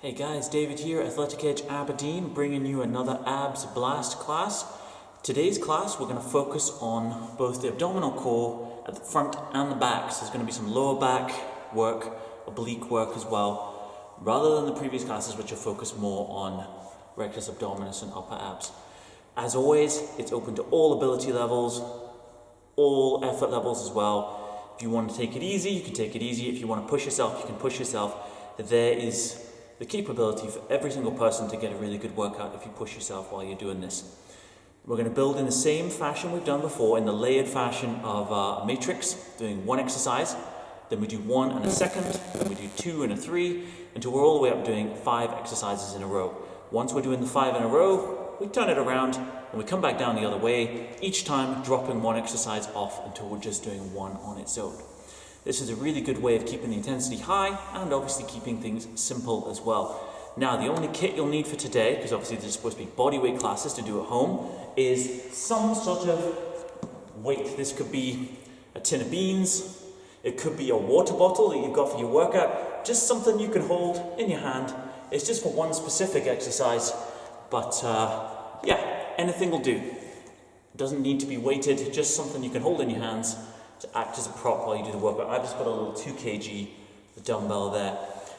Hey guys, David here, Athletic Edge Aberdeen, bringing you another Abs Blast class. Today's class we're going to focus on both the abdominal core at the front and the back. So there's going to be some lower back work, oblique work as well, rather than the previous classes which are focused more on rectus abdominis and upper abs. As always, it's open to all ability levels, all effort levels as well. If you want to take it easy, you can take it easy. If you want to push yourself, you can push yourself. There is the capability for every single person to get a really good workout if you push yourself while you're doing this. We're going to build in the same fashion we've done before, in the layered fashion of a matrix, doing one exercise, then we do one and a second, then we do two and a three, until we're all the way up doing 5 exercises in a row. Once we're doing the 5 in a row, we turn it around and we come back down the other way, each time dropping one exercise off until we're just doing one on its own. This is a really good way of keeping the intensity high and obviously keeping things simple as well. Now, the only kit you'll need for today, because obviously these are supposed to be bodyweight classes to do at home, is some sort of weight. This could be a tin of beans, it could be a water bottle that you've got for your workout, just something you can hold in your hand. It's just for one specific exercise, but yeah, anything will do. It doesn't need to be weighted, just something you can hold in your hands to act as a prop while you do the workout. I've just got a little 2 kg dumbbell there.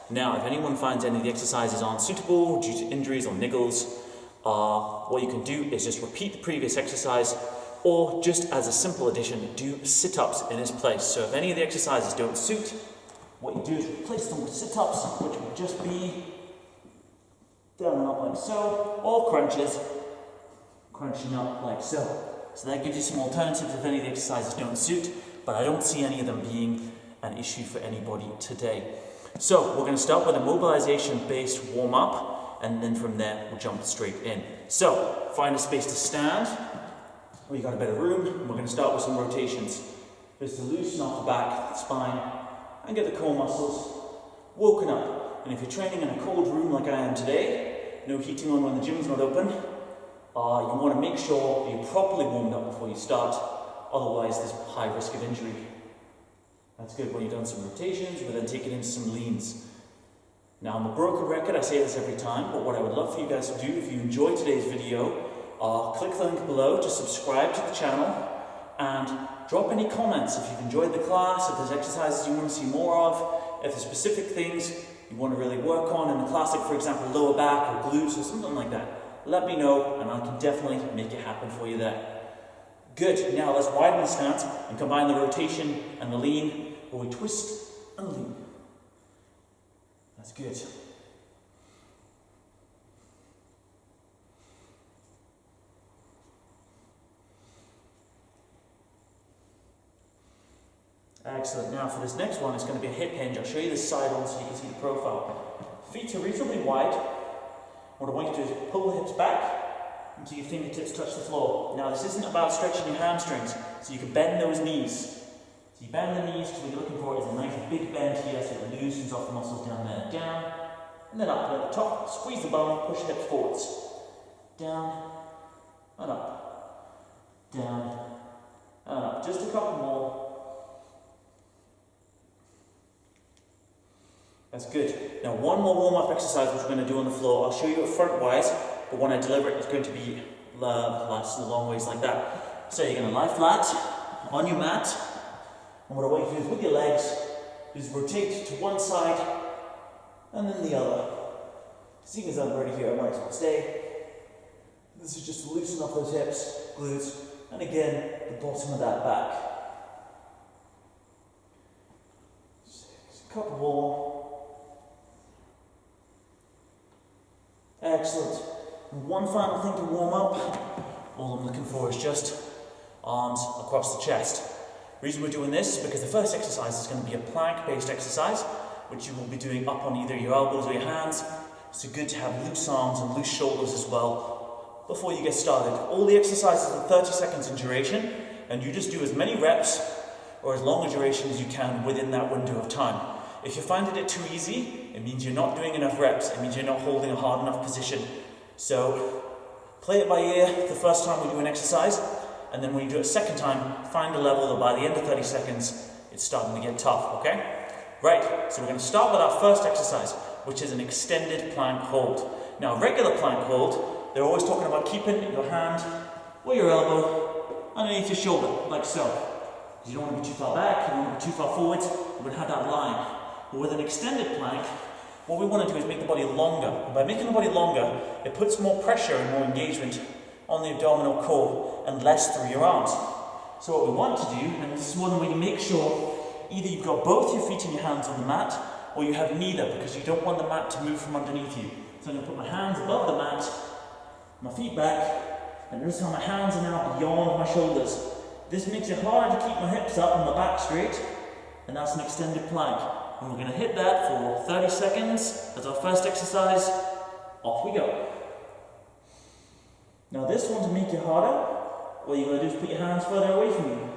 Now, if anyone finds any of the exercises aren't suitable due to injuries or niggles, what you can do is just repeat the previous exercise, or just as a simple addition, do sit-ups in its place. So if any of the exercises don't suit, what you do is replace them with sit-ups, which would just be down and up like so, or crunches, crunching up like so. So that gives you some alternatives if any of the exercises don't suit, but I don't see any of them being an issue for anybody today. So we're going to start with a mobilization-based warm-up, and then from there we'll jump straight in. So find a space to stand, where you've got a bit of room, and we're going to start with some rotations. Just to loosen off the back, the spine, and get the core muscles woken up. And if you're training in a cold room like I am today, no heating on when the gym's not open, you want to make sure you're properly warmed up before you start, otherwise there's high risk of injury. That's good when you've done some rotations, but then take it into some leans. Now, I'm a broken record, I say this every time, but what I would love for you guys to do, if you enjoyed today's video, click the link below to subscribe to the channel, and drop any comments if you've enjoyed the class, if there's exercises you want to see more of, if there's specific things you want to really work on in the class, like for example lower back or glutes or something like that. Let me know, and I can definitely make it happen for you there. Good, now let's widen the stance and combine the rotation and the lean, where we twist and lean. That's good. Excellent, now for this next one, it's going to be a hip hinge. I'll show you this side on so you can see the profile. Feet are reasonably wide. What I want you to do is pull the hips back until your fingertips touch the floor. Now this isn't about stretching your hamstrings, so you can bend those knees. So you bend the knees, so what you're looking for is a nice big bend here, so it loosens off the muscles down there. Down, and then up at the top. Squeeze the bone, push the hips forwards. Down, and up. Down, and up. Just a couple more. That's good. Now one more warm-up exercise which we're going to do on the floor. I'll show you it front-wise, but when I deliver it, it's going to be last a long ways like that. So you're going to lie flat on your mat, and what I want you to do is with your legs, is rotate to one side and then the other. Seeing as I'm already here, I might as well stay. This is just to loosen up those hips, glutes, and again, the bottom of that back. 6, a couple more. Excellent. And one final thing to warm up, all I'm looking for is just arms across the chest. The reason we're doing this is because the first exercise is going to be a plank-based exercise, which you will be doing up on either your elbows or your hands. So good to have loose arms and loose shoulders as well before you get started. All the exercises are 30 seconds in duration, and you just do as many reps or as long a duration as you can within that window of time. If you're finding it too easy, it means you're not doing enough reps, it means you're not holding a hard enough position. So play it by ear the first time we do an exercise, and then when you do it a second time, find a level that by the end of 30 seconds, it's starting to get tough, okay? Right, so we're going to start with our first exercise. which is an extended plank hold. Now, regular plank hold, they're always talking about keeping your hand or your elbow underneath your shoulder, like so. Because you don't want to be too far back, you don't want to be too far forward, you're going to have that line. But with an extended plank, what we want to do is make the body longer. And by making the body longer, it puts more pressure and more engagement on the abdominal core and less through your arms. So what we want to do, and this is one way to make sure either you've got both your feet and your hands on the mat, or you have neither, because you don't want the mat to move from underneath you. So I'm going to put my hands above the mat, my feet back, and notice how my hands are now beyond my shoulders. This makes it harder to keep my hips up and my back straight, and that's an extended plank. And we're going to hit that for 30 seconds as our first exercise. Off we go. Now this one, to make it harder, all you're going to do is put your hands further away from you.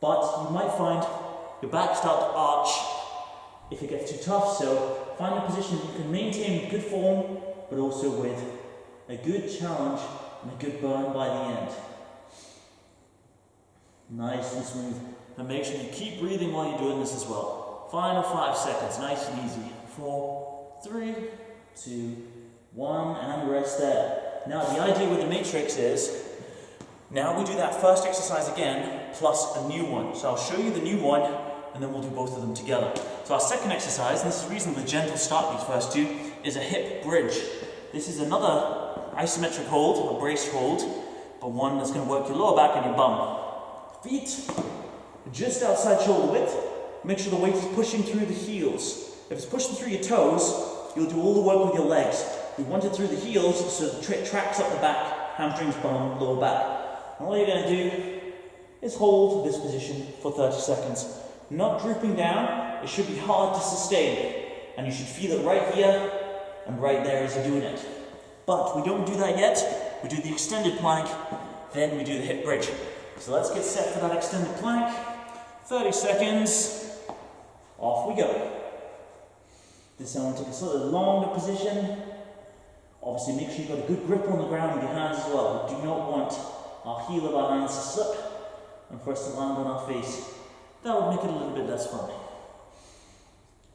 But you might find your back start to arch if it gets too tough, so find a position that you can maintain good form, but also with a good challenge and a good burn by the end. Nice and smooth. And make sure you keep breathing while you're doing this as well. Final 5 seconds, nice and easy. 4, 3, 2, 1, and rest there. Now the idea with the matrix is, now we do that first exercise again, plus a new one. So I'll show you the new one, and then we'll do both of them together. So our second exercise, and this is reasonably gentle start these first two, is a hip bridge. This is another isometric hold, a brace hold, but one that's going to work your lower back and your bum. Feet just outside shoulder width. Make sure the weight is pushing through the heels. If it's pushing through your toes, you'll do all the work with your legs. We want it through the heels so the tracks up the back, hamstrings, bum, lower back. And all you're going to do is hold this position for 30 seconds. Not drooping down, it should be hard to sustain. And you should feel it right here and right there as you're doing it. But we don't do that yet. We do the extended plank, then we do the hip bridge. So let's get set for that extended plank. 30 seconds, off we go. This time we'll take a slightly longer position. Obviously make sure you've got a good grip on the ground with your hands as well. We do not want our heel of our hands to slip and for us to land on our face. That would make it a little bit less fun.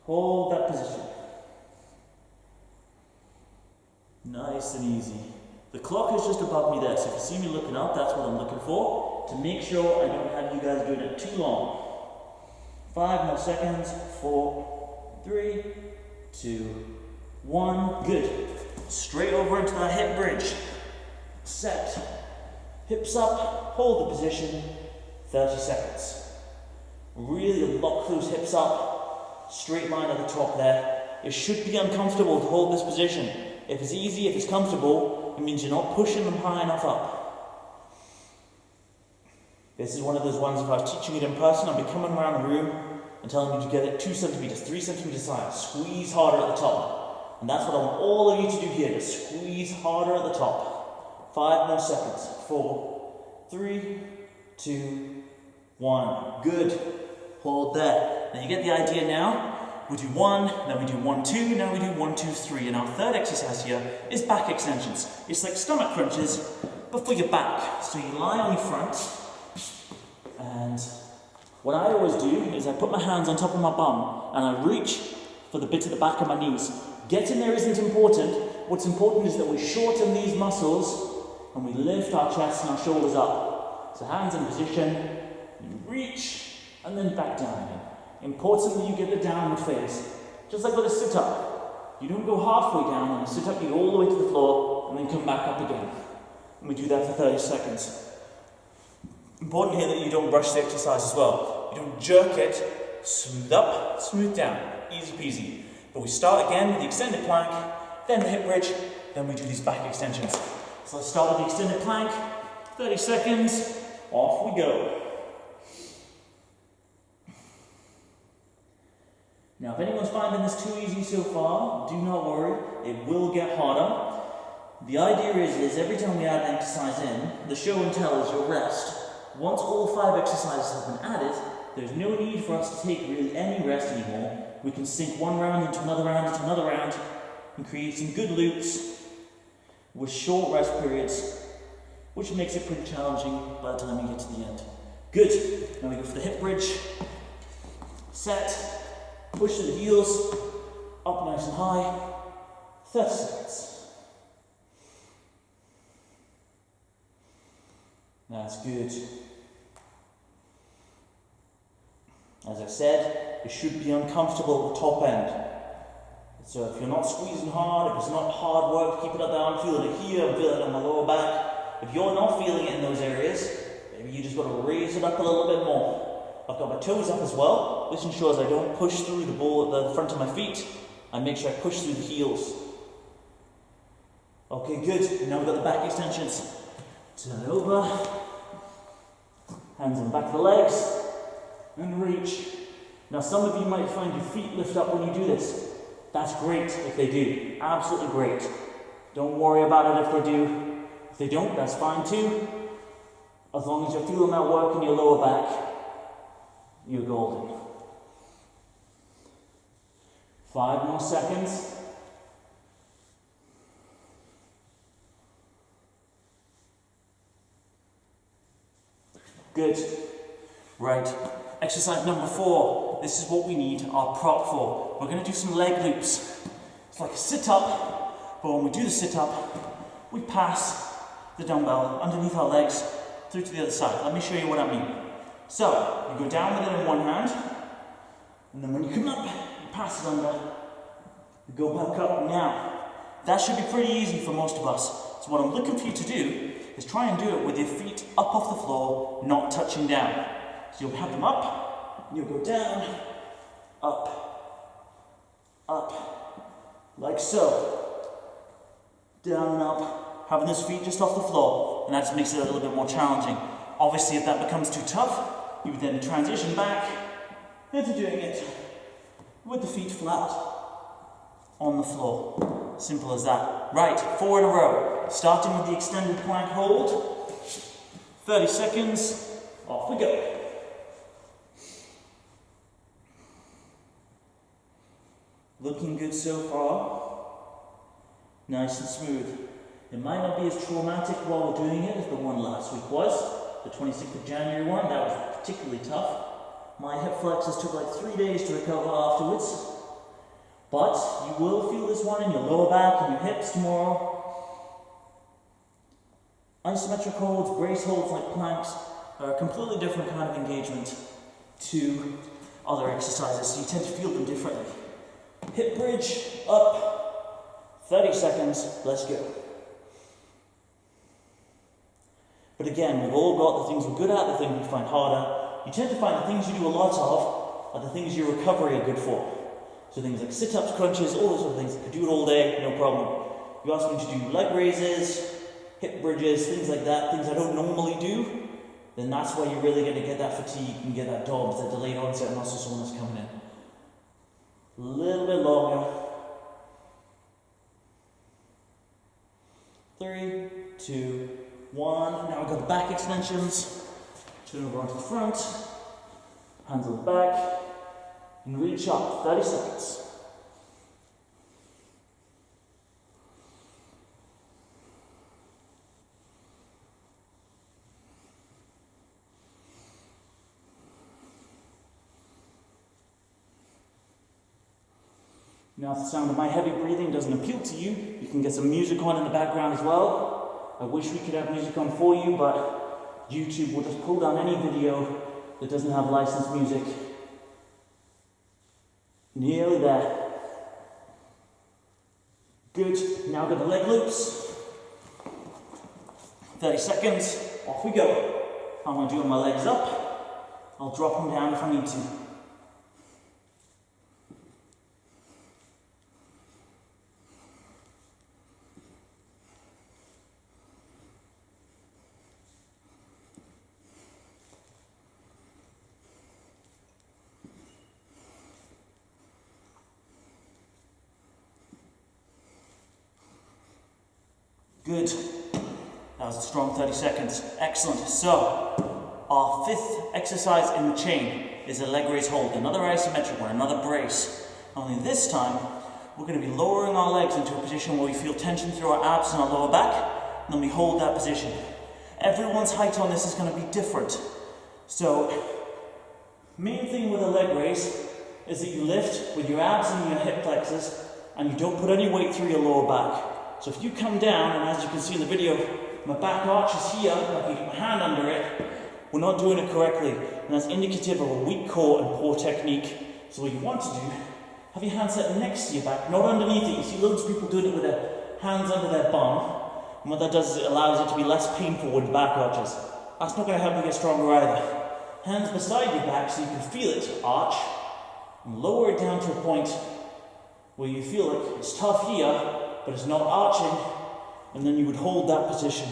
Hold that position. Nice and easy. The clock is just above me there, so if you see me looking up, that's what I'm looking for, to make sure I don't have you guys doing it too long. 5 more seconds. 4, 3, 2, 1. Good. Straight over into that hip bridge. Set. Hips up, hold the position, 30 seconds. Really lock those hips up, straight line at the top there. It should be uncomfortable to hold this position. If it's easy, if it's comfortable, it means you're not pushing them high enough up. This is one of those ones, if I was teaching it in person, I'd be coming around the room and telling you to get it 2 centimeters, 3 centimeters higher. Squeeze harder at the top. And that's what I want all of you to do here, to squeeze harder at the top. 5 more seconds. 4, 3, 2, 1. Good. Hold that. Now you get the idea now. We do 1, then we do 1, 2, now we do 1, 2, 3. And our third exercise here is back extensions. It's like stomach crunches, but for your back. So you lie on your front, and what I always do is I put my hands on top of my bum, and I reach for the bit at the back of my knees. Getting there isn't important. What's important is that we shorten these muscles, and we lift our chest and our shoulders up. So hands in position, you reach, and then back down again. Important that you get the downward phase. Just like with a sit-up. You don't go halfway down on a sit-up, you go all the way to the floor, and then come back up again. And we do that for 30 seconds. Important here that you don't rush the exercise as well. You don't jerk it, smooth up, smooth down. Easy peasy. But we start again with the extended plank, then the hip bridge, then we do these back extensions. So let's start with the extended plank. 30 seconds, off we go. Now, if anyone's finding this too easy so far, do not worry, it will get harder. The idea is every time we add an exercise in, the show and tell is your rest. Once all 5 exercises have been added, there's no need for us to take really any rest anymore. We can sink one round into another round into another round and create some good loops with short rest periods, which makes it pretty challenging by the time we get to the end. Good. Now we go for the hip bridge. Set. Push to the heels, up nice nice and high. 30 seconds. That's good. As I said, it should be uncomfortable at the top end. So if you're not squeezing hard, if it's not hard work, keep it up there. I'm feeling it here, I'm feeling it on my lower back. If you're not feeling it in those areas, maybe you just got to raise it up a little bit more. I've got my toes up as well. This ensures I don't push through the ball at the front of my feet. I make sure I push through the heels. Okay, good. Now we've got the back extensions. Turn over. Hands on the back of the legs. And reach. Now some of you might find your feet lift up when you do this. That's great if they do. Absolutely great. Don't worry about it if they do. If they don't, that's fine too. As long as you're feeling that work in your lower back, you're golden. 5 more seconds. Good. Right. Exercise number 4. This is what we need our prop for. We're going to do some leg loops. It's like a sit-up, but when we do the sit-up, we pass the dumbbell underneath our legs through to the other side. Let me show you what I mean. So, you go down with it in one hand, and then when you come up, you pass it under, you go back up. Now, that should be pretty easy for most of us. So what I'm looking for you to do is try and do it with your feet up off the floor, not touching down. So you'll have them up, and you'll go down, up, like so. Down and up, having those feet just off the floor, and that just makes it a little bit more challenging. Obviously, if that becomes too tough, you would then transition back into doing it with the feet flat on the floor. Simple as that. Right, 4 in a row. Starting with the extended plank hold. 30 seconds, off we go. Looking good so far. Nice and smooth. It might not be as traumatic while we're doing it as the one last week was. The 26th of January one, that was particularly tough. My hip flexors took like 3 days to recover afterwards. But you will feel this one in your lower back and your hips tomorrow. Isometric holds, brace holds like planks are a completely different kind of engagement to other exercises, so you tend to feel them differently. Hip bridge, up, 30 seconds, let's go. But again, we've all got the things we're good at, the things we find harder. You tend to find the things you do a lot of are the things your recovery are good for. So things like sit-ups, crunches, all those sort of things. You could do it all day, no problem. You also need to do leg raises, hip bridges, things like that, things I don't normally do. Then that's where you're really going to get that fatigue and get that DOMS, that delayed onset muscle soreness coming in. A little bit longer. 3, 2, 1. Now we've got the back extensions. Turn over onto the front. Hands on the back. And reach up. 30 seconds. Now, if the sound of my heavy breathing doesn't appeal to you, you can get some music on in the background as well. I wish we could have music on for you, but YouTube will just pull down any video that doesn't have licensed music. Nearly there. Good. Now got the leg loops. 30 seconds. Off we go. I'm going to do my legs up. I'll drop them down if I need to. Good. That was a strong 30 seconds. Excellent. So, our 5th exercise in the chain is a leg raise hold. Another isometric one, another brace. Only this time, we're going to be lowering our legs into a position where we feel tension through our abs and our lower back, and then we hold that position. Everyone's height on this is going to be different. So, main thing with a leg raise is that you lift with your abs and your hip flexors and you don't put any weight through your lower back. So if you come down, and as you can see in the video, my back arch is here, like you get my hand under it, we're not doing it correctly, and that's indicative of a weak core and poor technique. So what you want to do, have your hand set next to your back, not underneath it. You see loads of people doing it with their hands under their bum, and what that does is it allows it to be less painful with back arches. That's not going to help you get stronger either. Hands beside your back so you can feel it arch, and lower it down to a point where you feel like it's tough here, but it's not arching, and then you would hold that position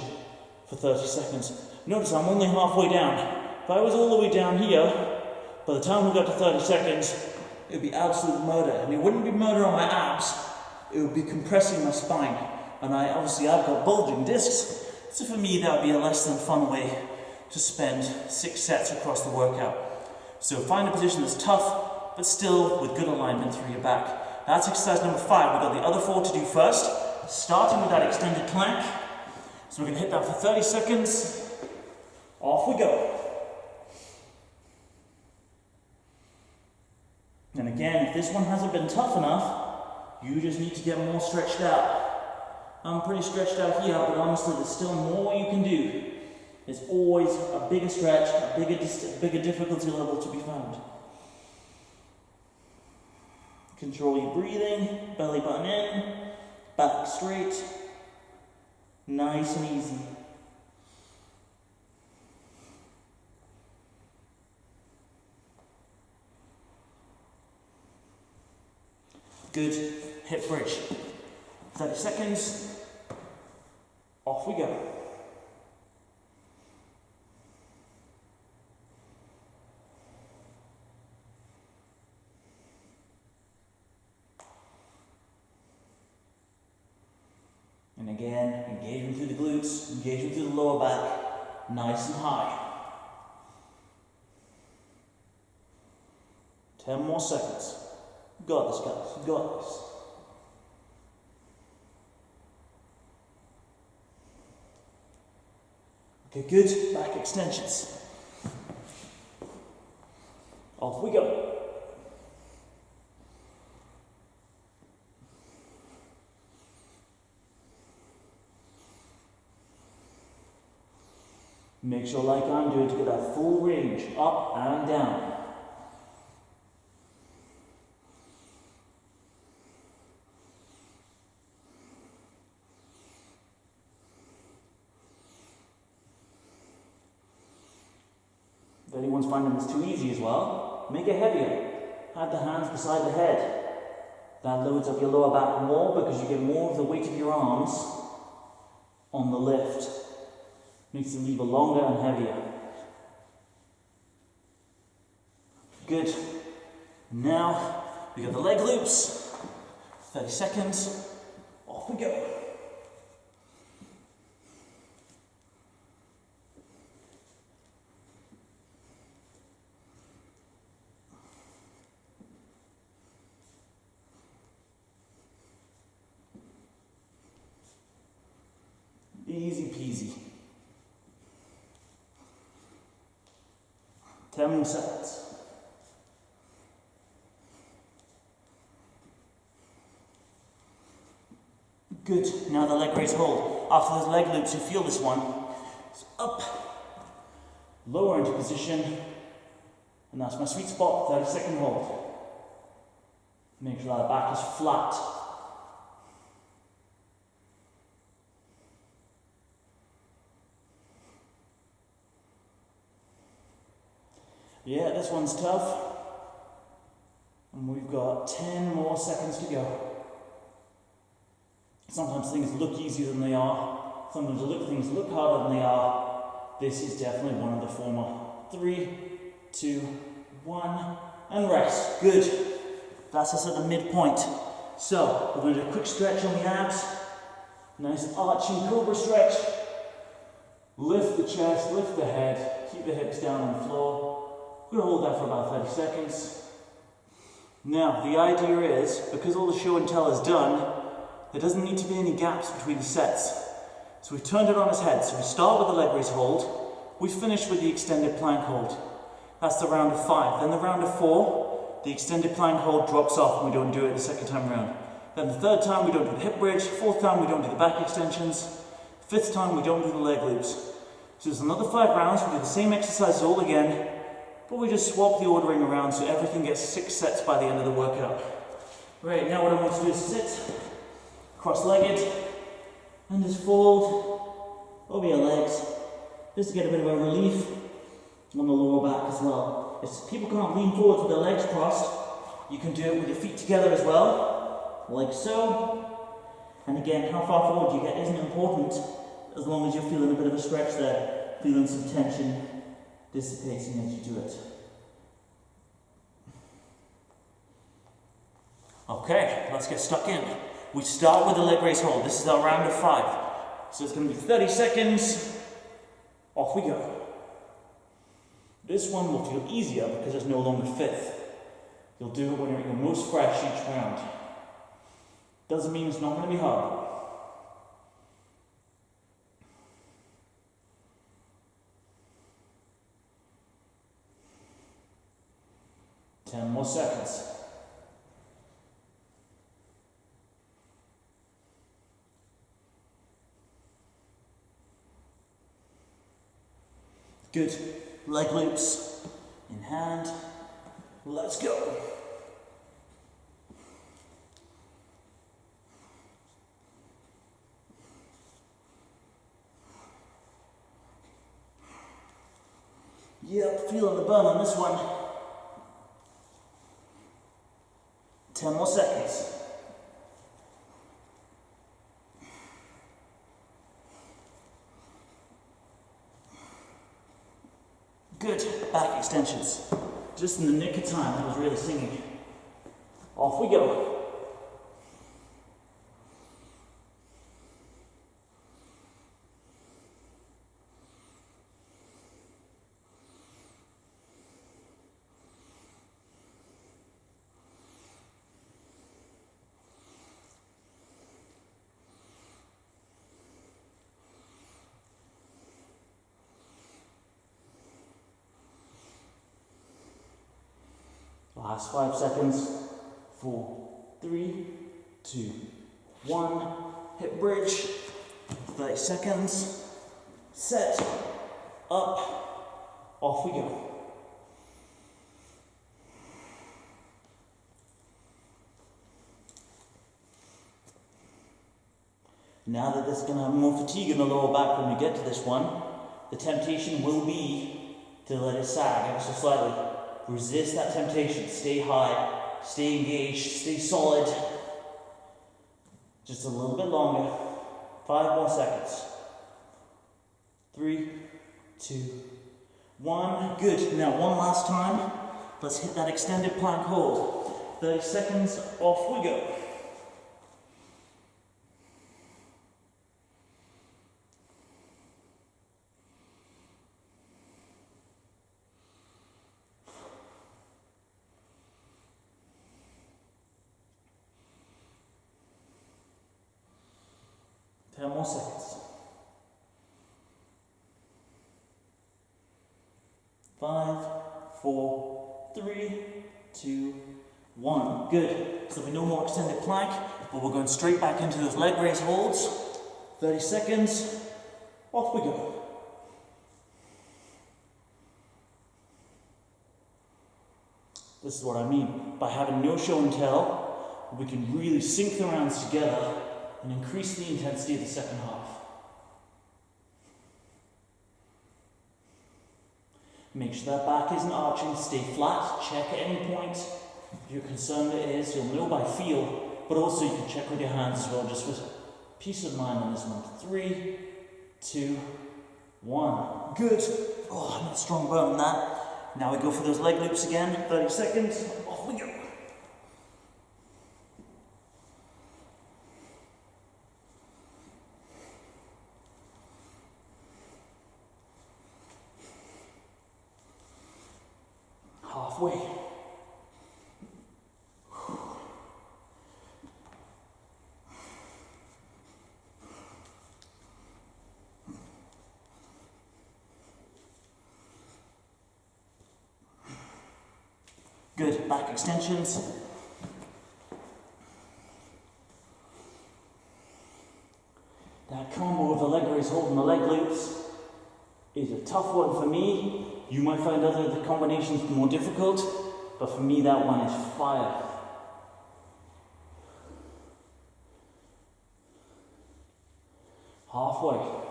for 30 seconds. Notice I'm only halfway down. If I was all the way down here, by the time we got to 30 seconds, it would be absolute murder. And it wouldn't be murder on my abs, it would be compressing my spine. And I've got bulging discs, so for me that would be a less than fun way to spend 6 sets across the workout. So find a position that's tough, but still with good alignment through your back. That's exercise number 5. We've got the other 4 to do first, starting with that extended plank. So we're going to hit that for 30 seconds. Off we go. And again, if this one hasn't been tough enough, you just need to get more stretched out. I'm pretty stretched out here, but honestly, there's still more you can do. There's always a bigger stretch, a bigger difficulty level to be found. Control your breathing, belly button in, back straight, nice and easy. Good, hip bridge. 30 seconds, off we go. And again, engagement through the glutes, engagement through the lower back, nice and high. 10 more seconds. You got this, guys, you got this. Okay, good, back extensions. Off we go. Make sure, like I'm doing, to get that full range, up and down. If anyone's finding this too easy as well, make it heavier. Have the hands beside the head. That loads up your lower back more because you get more of the weight of your arms on the lift. Makes the lever longer and heavier. Good. Now, we got the leg loops. 30 seconds. Off we go. Easy peasy. 10 more seconds. Good. Now the leg raise hold. After those leg loops, you feel this one. It's up, lower into position, and that's my sweet spot. 30-second hold. Make sure that back is flat. Yeah, this one's tough. And we've got 10 more seconds to go. Sometimes things look easier than they are. Sometimes things look harder than they are. This is definitely one of the former. 3, 2, 1, and rest. Good. That's us at the midpoint. So, we're going to do a quick stretch on the abs. Nice arching cobra stretch. Lift the chest, lift the head. Keep the hips down on the floor. We're going to hold that for about 30 seconds. Now, the idea is, because all the show and tell is done, there doesn't need to be any gaps between the sets. So we've turned it on its head. So we start with the leg raise hold. We finish with the extended plank hold. That's the round of 5. Then the round of 4, the extended plank hold drops off and we don't do it the second time around. Then the third time we don't do the hip bridge, fourth time we don't do the back extensions, fifth time we don't do the leg loops. So there's another 5 rounds, we do the same exercises all again, but we just swap the ordering around so everything gets 6 sets by the end of the workout. Right, now what I want to do is sit, cross-legged, and just fold over your legs, just to get a bit of a relief on the lower back as well. If people can't lean forward with their legs crossed, you can do it with your feet together as well, like so. And again, how far forward you get isn't important, as long as you're feeling a bit of a stretch there, feeling some tension dissipating as you do it. Okay, let's get stuck in. We start with the leg raise hold. This is our round of 5. So it's going to be 30 seconds. Off we go. This one will feel easier because it's no longer fifth. You'll do it when you're at your most fresh each round. Doesn't mean it's not going to be hard. Ten more seconds. Good. Leg loops in hand. Let's go. Yep, feeling the burn on this one. 10 more seconds. Good. Back extensions. Just in the nick of time, I was really singing. Off we go. Last 5 seconds. 4, 3, 2, 1. Hip bridge. 30 seconds. Set. Up. Off we go. Now that there's going to have more fatigue in the lower back when we get to this one, the temptation will be to let it sag ever so slightly. Resist that temptation. Stay high, stay engaged, stay solid. Just a little bit longer. 5 more seconds. 3, 2, 1. Good. Now one last time. Let's hit that extended plank hold. 30 seconds. Off we go. More seconds. 5, 4, 3, 2, 1. Good. So we no more extended plank, but we're going straight back into those leg raise holds. 30 seconds. Off we go. This is what I mean. By having no show and tell, we can really sync the rounds together and increase the intensity of the second half. Make sure that back isn't arching, stay flat, check at any point. If you're concerned it is, you'll know by feel, but also you can check with your hands as well, just for peace of mind on this one. 3, 2, 1. Good. Oh, I'm not strong burn on that. Now we go for those leg loops again, 30 seconds, off we go. Halfway. Good, back extensions. That combo of the leg raise hold and the leg loops is a tough one for me. You might find other combinations more difficult, but for me that one is fire. Halfway.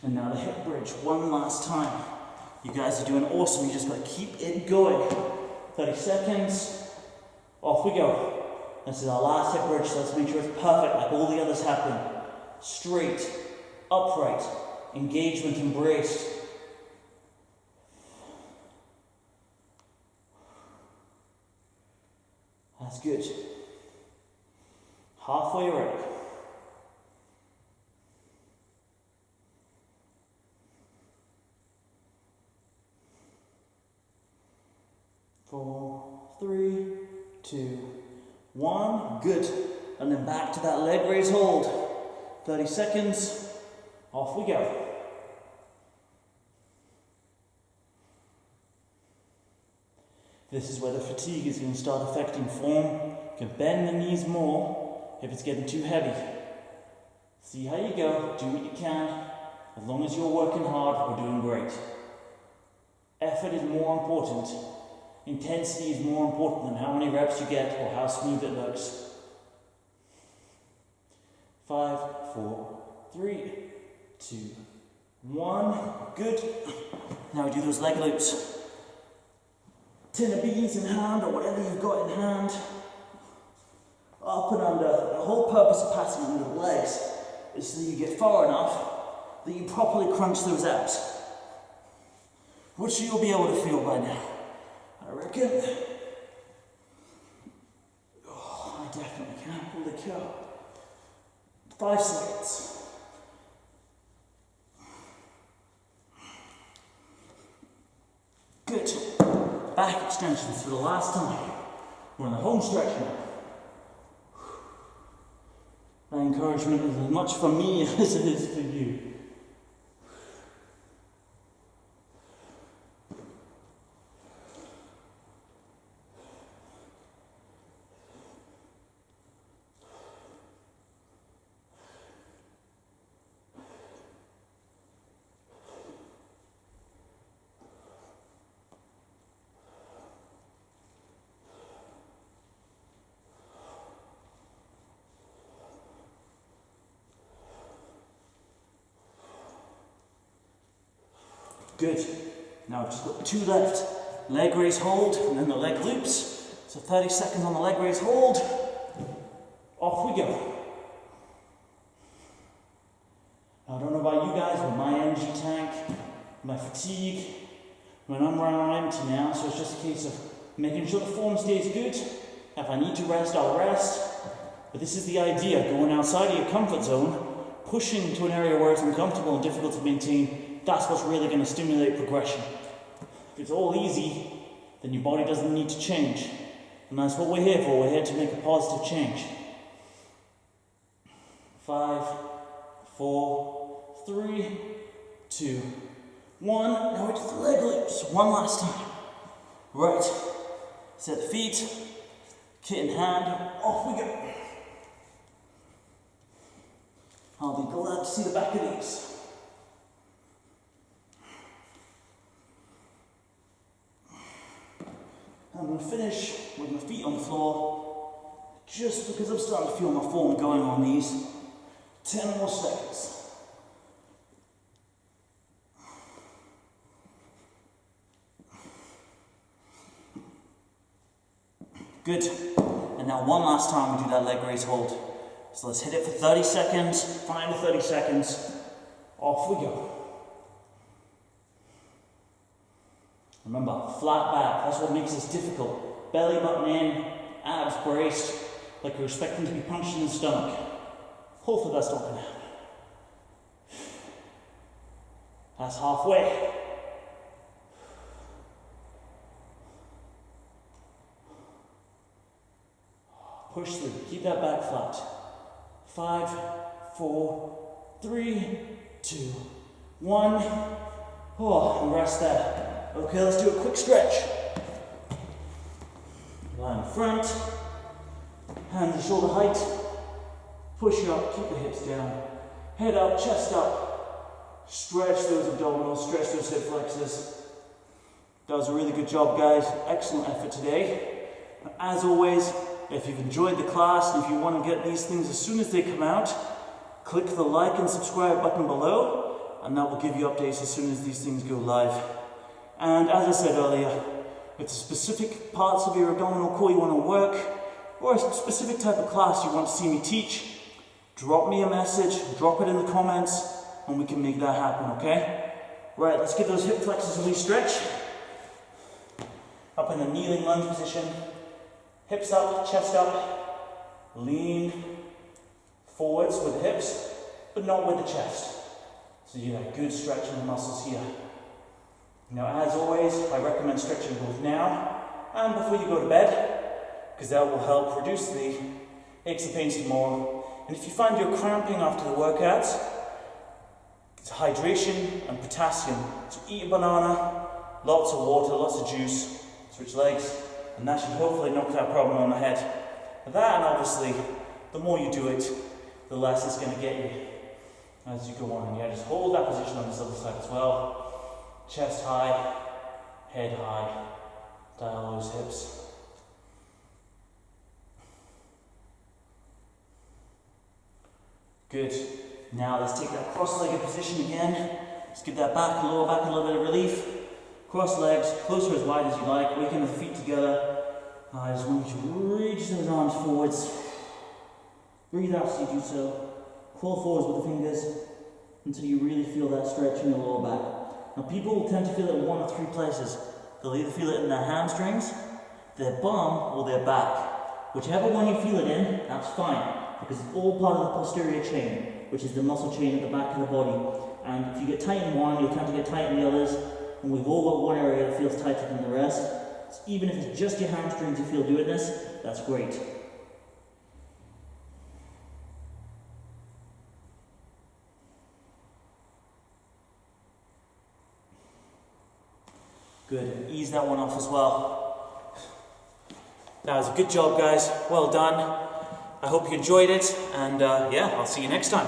And now the hip bridge, one last time. You guys are doing awesome, you just gotta keep it going. 30 seconds, off we go. This is our last hip bridge, so let's make sure it's perfect like all the others have been. Straight, upright, engagement embraced. That's good. Halfway ready. 4, 3, 2, 1. Good. And then back to that leg raise hold. 30 seconds. Off we go. This is where the fatigue is going to start affecting form. You can bend the knees more if it's getting too heavy. See how you go. Do what you can. As long as you're working hard, we're doing great. Effort is more important. Intensity is more important than how many reps you get or how smooth it looks. 5, 4, 3, 2, 1. Good. Now we do those leg loops. Tin of beans in hand or whatever you've got in hand. Up and under. The whole purpose of passing under the legs is so that you get far enough that you properly crunch those abs, which you'll be able to feel by now. I reckon. Oh, I definitely can. Holy cow. 5 seconds. Good. Back extensions for the last time. We're on the home stretch now. That encouragement is as much for me as it is for you. Good. Now I've just got 2 left. Leg raise hold, and then the leg loops. So 30 seconds on the leg raise hold. Off we go. Now, I don't know about you guys, but my energy tank, my fatigue, when I'm running empty now, so it's just a case of making sure the form stays good. If I need to rest, I'll rest. But this is the idea, going outside of your comfort zone, pushing to an area where it's uncomfortable and difficult to maintain. That's what's really going to stimulate progression. If it's all easy, then your body doesn't need to change. And that's what we're here for. We're here to make a positive change. 5, 4, 3, 2, 1. Now we do the leg loops. One last time. Right. Set the feet. Kit in hand. Off we go. I'll be glad to see the back of these. I'm going to finish with my feet on the floor, just because I'm starting to feel my form going on these. 10 more seconds. Good. And now one last time we do that leg raise hold. So let's hit it for 30 seconds, final 30 seconds. Off we go. Remember, flat back, that's what makes this difficult. Belly button in, abs braced, like you're expecting to be punched in the stomach. Hopefully that's not going to happen. That's halfway. Push through. Keep that back flat. 5, 4, 3, 2, 1. Oh, and rest there. Okay, let's do a quick stretch. Lie in front. Hands to shoulder height. Push up, keep the hips down. Head up, chest up. Stretch those abdominals, stretch those hip flexors. That was a really good job, guys. Excellent effort today. As always, if you've enjoyed the class and if you want to get these things as soon as they come out, click the like and subscribe button below, and that will give you updates as soon as these things go live. And as I said earlier, if there's specific parts of your abdominal core you want to work, or a specific type of class you want to see me teach, drop me a message, drop it in the comments, and we can make that happen, okay? Right, let's give those hip flexors a wee stretch. Up in a kneeling lunge position. Hips up, chest up. Lean forwards with the hips, but not with the chest. So you have good stretch in the muscles here. Now, as always, I recommend stretching both now and before you go to bed, because that will help reduce the aches and pains tomorrow. And if you find you're cramping after the workouts, it's hydration and potassium. So eat a banana, lots of water, lots of juice, switch legs, and that should hopefully knock that problem on the head. That, and obviously, the more you do it, the less it's going to get you as you go on. Yeah, just hold that position on this other side as well. Chest high, head high, dial those hips. Good. Now let's take that cross-legged position again. Let's give that back, lower back a little bit of relief. Cross legs, closer as wide as you like, waking the feet together. I just want you to reach those arms forwards. Breathe out as you do so. Crawl forwards with the fingers until you really feel that stretch in your lower back. Now people will tend to feel it in one of three places. They'll either feel it in their hamstrings, their bum, or their back. Whichever one you feel it in, that's fine, because it's all part of the posterior chain, which is the muscle chain at the back of the body. And if you get tight in one, you'll tend to get tight in the others. And we've all got one area that feels tighter than the rest. So even if it's just your hamstrings you feel doing this, that's great. Good. Ease that one off as well. That was a good job, guys. Well done. I hope you enjoyed it, and yeah, I'll see you next time.